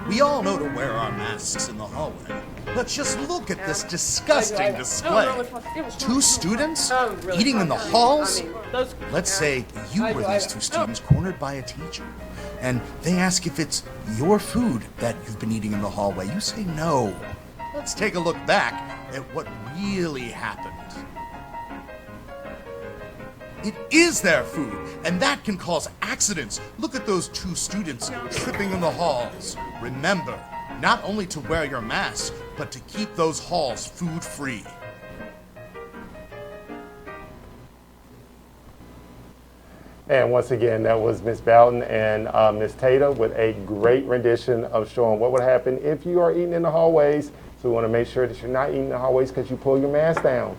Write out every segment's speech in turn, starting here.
We all know to wear our masks in the hallway, but just look at this disgusting display. 2 students eating in the halls? Let's say you were these 2 students cornered by a teacher, and they ask if it's your food that you've been eating in the hallway. You say no. Let's take a look back at what really happened. It is their food, and that can cause accidents. Look at those 2 students tripping in the halls. Remember, not only to wear your mask, but to keep those halls food-free. And once again, that was Ms. Bowden and Ms. Tata with a great rendition of showing what would happen if you are eating in the hallways. So we want to make sure that you're not eating in the hallways because you pull your mask down.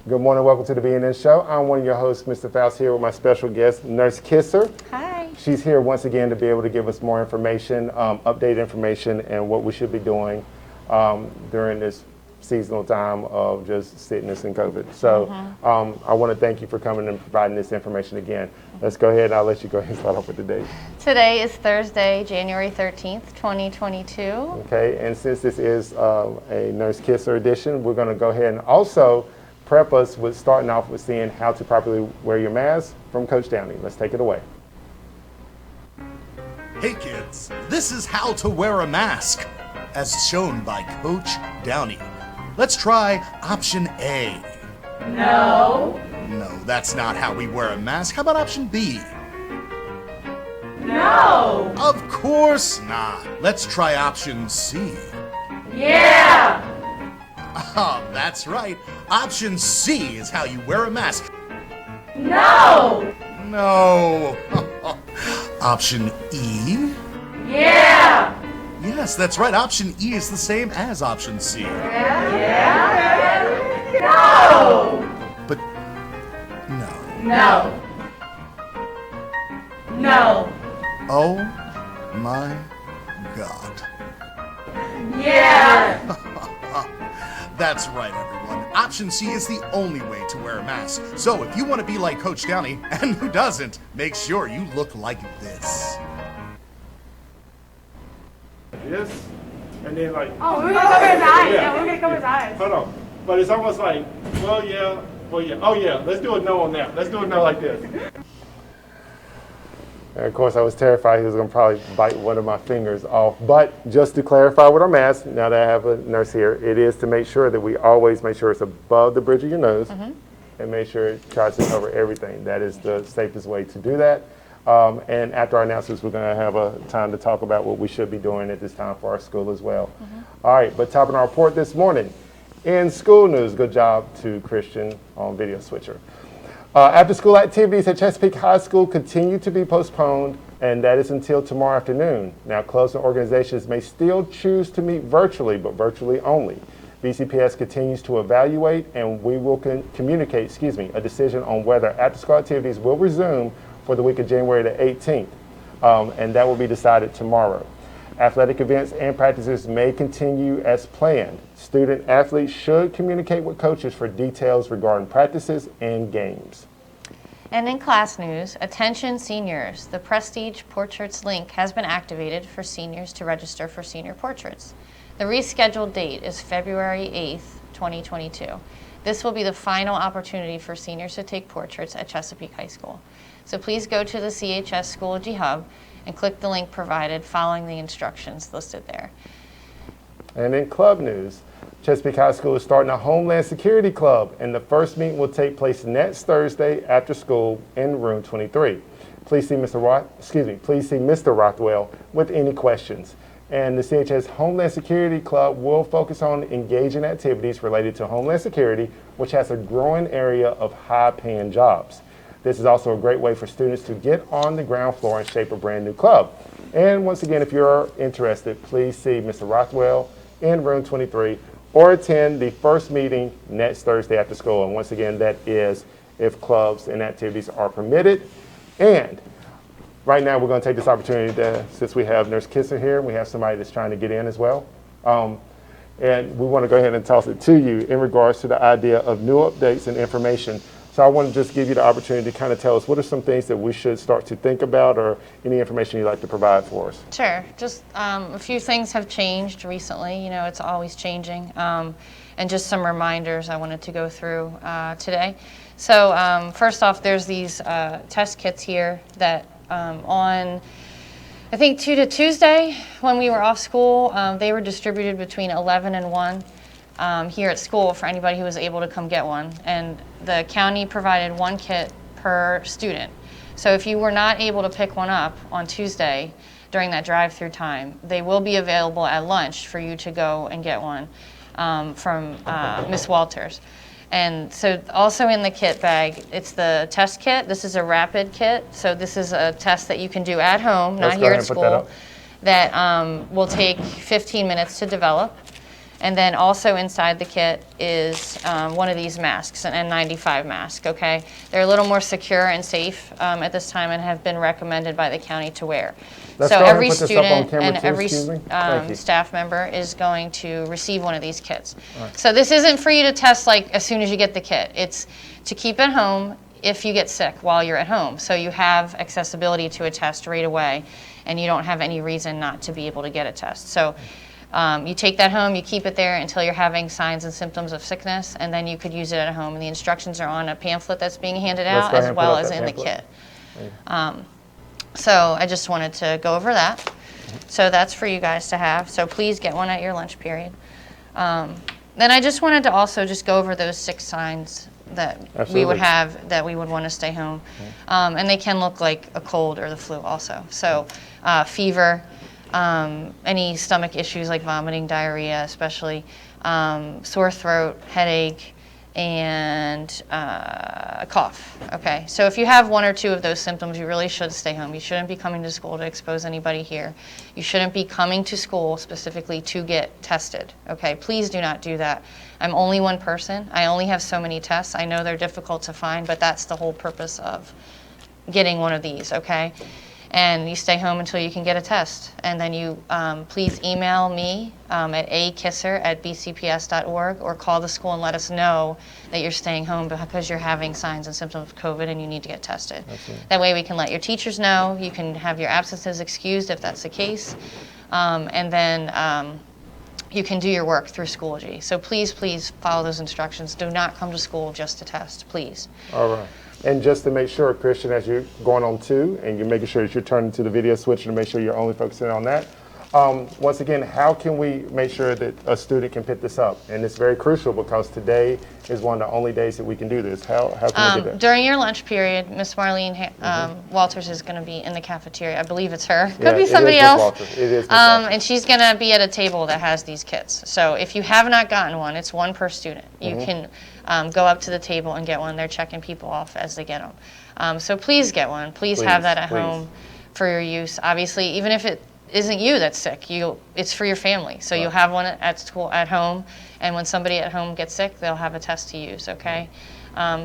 Good morning, welcome to the BNN Show. I'm one of your hosts, Mr. Faust, here with my special guest, Nurse Kisser. Hi. She's here once again to be able to give us more information, updated information, and what we should be doing during this seasonal time of just sickness and COVID. So I want to thank you for coming and providing this information again. Let's go ahead and I'll let you go ahead and start off with the date. Today is Thursday, January 13th, 2022. Okay, and since this is a Nurse Kisser edition, we're going to go ahead and also prep us with starting off with seeing how to properly wear your mask from Coach Downey. Let's take it away. Hey kids, this is how to wear a mask, as shown by Coach Downey. Let's try option A. No. No, that's not how we wear a mask. How about option B? No. Of course not. Let's try option C. Yeah. That's right. Option C is how you wear a mask. No. No. Option E? Yeah. Yes, that's right. Option E is the same as option C. Yeah. No. But no. No. No. Oh my God. Yeah. That's right, everyone. Option C is the only way to wear a mask. So if you want to be like Coach Downey, and who doesn't, make sure you look like this. Yes, and then like. Oh, we're gonna cover his eyes. Yeah, we're gonna cover his eyes. Hold on, but it's almost like, well, yeah. Oh yeah. Let's do a no on that. Let's do a no like this. And of course, I was terrified he was going to probably bite one of my fingers off. But just to clarify with our mask, now that I have a nurse here, it is to make sure that we always make sure it's above the bridge of your nose and make sure it tries to cover everything. That is the safest way to do that. And after our announcements, we're going to have a time to talk about what we should be doing at this time for our school as well. All right, but topping our report this morning, in school news, good job to Christian on Video Switcher. After-school activities at Chesapeake High School continue to be postponed, and that is until tomorrow afternoon. Now, clubs and organizations may still choose to meet virtually, but virtually only. VCPS continues to evaluate, and we will communicate, a decision on whether after-school activities will resume for the week of January the 18th, and that will be decided tomorrow. Athletic events and practices may continue as planned. Student athletes should communicate with coaches for details regarding practices and games. And in class news, attention seniors, the Prestige Portraits link has been activated for seniors to register for senior portraits. The rescheduled date is February 8th, 2022. This will be the final opportunity for seniors to take portraits at Chesapeake High School. So please go to the CHS Schoology Hub and click the link provided following the instructions listed there. And in club news, Chesapeake High School is starting a Homeland Security Club, and the first meeting will take place next Thursday after school in room 23. Please see Mr. Rothwell with any questions. And the CHS Homeland Security Club will focus on engaging activities related to Homeland Security, which has a growing area of high-paying jobs. This is also a great way for students to get on the ground floor and shape a brand new club. And once again, if you're interested, please see Mr. Rothwell in room 23 or attend the first meeting next Thursday after school. And once again, that is if clubs and activities are permitted. And right now, we're going to take this opportunity to, since we have Nurse Kisser here, we have somebody that's trying to get in as well. And we want to go ahead and toss it to you in regards to the idea of new updates and information. So I want to just give you the opportunity to kind of tell us what are some things that we should start to think about, or any information you'd like to provide for us. Sure. Just a few things have changed recently. You know, it's always changing. And just some reminders I wanted to go through today. So first off, there's these test kits here that on, I think, Tuesday when we were off school, they were distributed between 11 and 1 here at school for anybody who was able to come get one. And the county provided 1 kit per student. So if you were not able to pick one up on Tuesday during that drive-through time, they will be available at lunch for you to go and get one from Miss Walters. And so also in the kit bag, it's the test kit. This is a rapid kit. So this is a test that you can do at home, not here at school, that will take 15 minutes to develop. And then also inside the kit is one of these masks, an N95 mask, okay? They're a little more secure and safe at this time and have been recommended by the county to wear. Let's so go ahead every and put this up on student camera and too, every excuse me. staff member is going to receive one of these kits. So this isn't for you to test like as soon as you get the kit. It's to keep at home if you get sick while you're at home. So you have accessibility to a test right away and you don't have any reason not to be able to get a test. So you take that home, you keep it there until you're having signs and symptoms of sickness, and then you could use it at home. And the instructions are on a pamphlet that's being handed out as well as in the kit. So I just wanted to go over that. So that's for you guys to have. So please get one at your lunch period. Then I just wanted to also just go over those 6 signs that we would have that we would want to stay home. And they can look like a cold or the flu also. So fever, any stomach issues like vomiting, diarrhea especially, sore throat, headache, and a cough. Okay, so if you have 1 or 2 of those symptoms, you really should stay home. You shouldn't be coming to school to expose anybody here. You shouldn't be coming to school specifically to get tested. Okay, please do not do that. I'm only one person. I only have so many tests. I know they're difficult to find, but that's the whole purpose of getting one of these, okay? And you stay home until you can get a test. And then you please email me at akisser@bcps.org or call the school and let us know that you're staying home because you're having signs and symptoms of COVID and you need to get tested. That way we can let your teachers know. You can have your absences excused if that's the case. And then you can do your work through Schoology. So please, please follow those instructions. Do not come to school just to test, please. All right. And just to make sure, Christian, as you're going on 2 and you're making sure that you're turning to the video switch to make sure you're only focusing on that, once again, how can we make sure that a student can pick this up? And it's very crucial because today is one of the only days that we can do this. How can we do that? During your lunch period, Miss Marlene Walters is going to be in the cafeteria. I believe it's her. Could be somebody else. It is Ms. Walters. And she's going to be at a table that has these kits. So if you have not gotten one, it's 1 per student. You can go up to the table and get one. They're checking people off as they get them. So please get one. Please have that at home for your use. Obviously, even if it isn't you that's sick, it's for your family. So you'll have one at school, at home, and when somebody at home gets sick, they'll have a test to use, okay?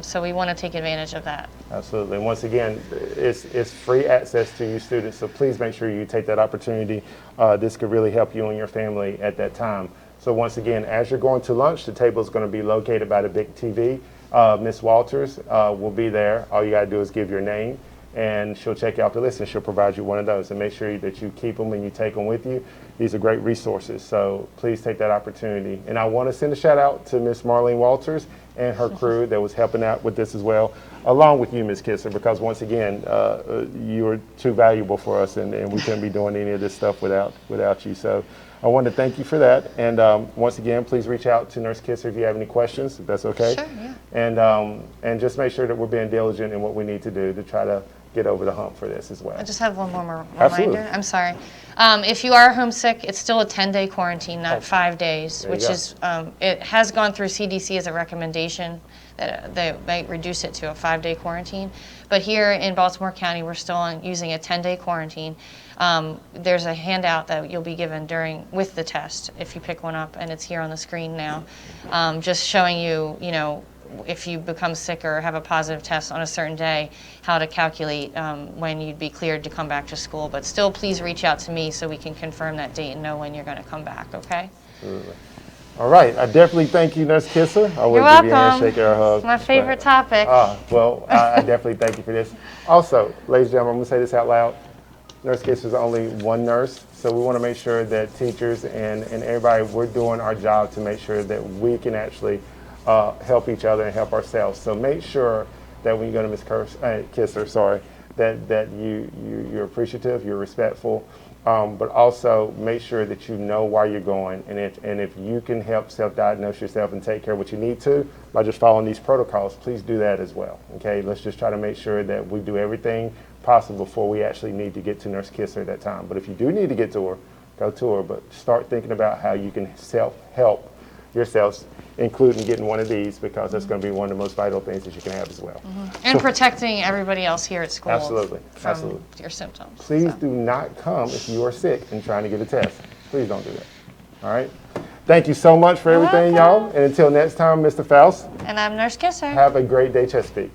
So we want to take advantage of that. Absolutely. And once again, it's free access to you students, so please make sure you take that opportunity. This could really help you and your family at that time. So once again, as you're going to lunch, the table is going to be located by the big TV. Miss Walters will be there. All you got to do is give your name, and she'll check you off the list, and she'll provide you one of those. And make sure that you keep them and you take them with you. These are great resources, so please take that opportunity. And I want to send a shout out to Miss Marlene Walters and her crew that was helping out with this as well, along with you, Ms. Kisser, because once again, you are too valuable for us, and we couldn't be doing any of this stuff without you. So I want to thank you for that. And once again, please reach out to Nurse Kisser if you have any questions, if that's okay. Sure, yeah. And just make sure that we're being diligent in what we need to do to try to get over the hump for this as well. I just have one more reminder. Absolutely. I'm sorry. If you are homesick, it's still a 10-day quarantine, not 5 days, which is, it has gone through CDC as a recommendation that they might reduce it to a 5-day quarantine. But here in Baltimore County, we're still using a 10-day quarantine. There's a handout that you'll be given with the test if you pick one up, and it's here on the screen now, just showing you, if you become sick or have a positive test on a certain day, how to calculate when you'd be cleared to come back to school. But still, please reach out to me so we can confirm that date and know when you're going to come back, okay? Absolutely. All right. I definitely thank you, Nurse Kisser. I would You're give you a welcome. handshake or a hug. It's my favorite topic. Well, I definitely thank you for this. Also, ladies and gentlemen, I'm going to say this out loud. Nurse Kisser is only one nurse, so we want to make sure that teachers and everybody, we're doing our job to make sure that we can actually help each other and help ourselves. So make sure that when you go to Ms. Kisser, that you're appreciative, you're respectful, but also make sure that you know why you're going, and if you can help self-diagnose yourself and take care of what you need to by just following these protocols, please do that as well. Okay, let's just try to make sure that we do everything possible before we actually need to get to Nurse Kisser at that time. But if you do need to get to her, go to her, but start thinking about how you can self-help yourselves, including getting one of these, because that's going to be one of the most vital things that you can have as well. And protecting everybody else here at school Absolutely. your symptoms. Please do not come if you are sick and trying to get a test. Please don't do that. All right? Thank you so much for everything, y'all. And until next time, Mr. Faust. And I'm Nurse Kisser. Have a great day, Chesapeake.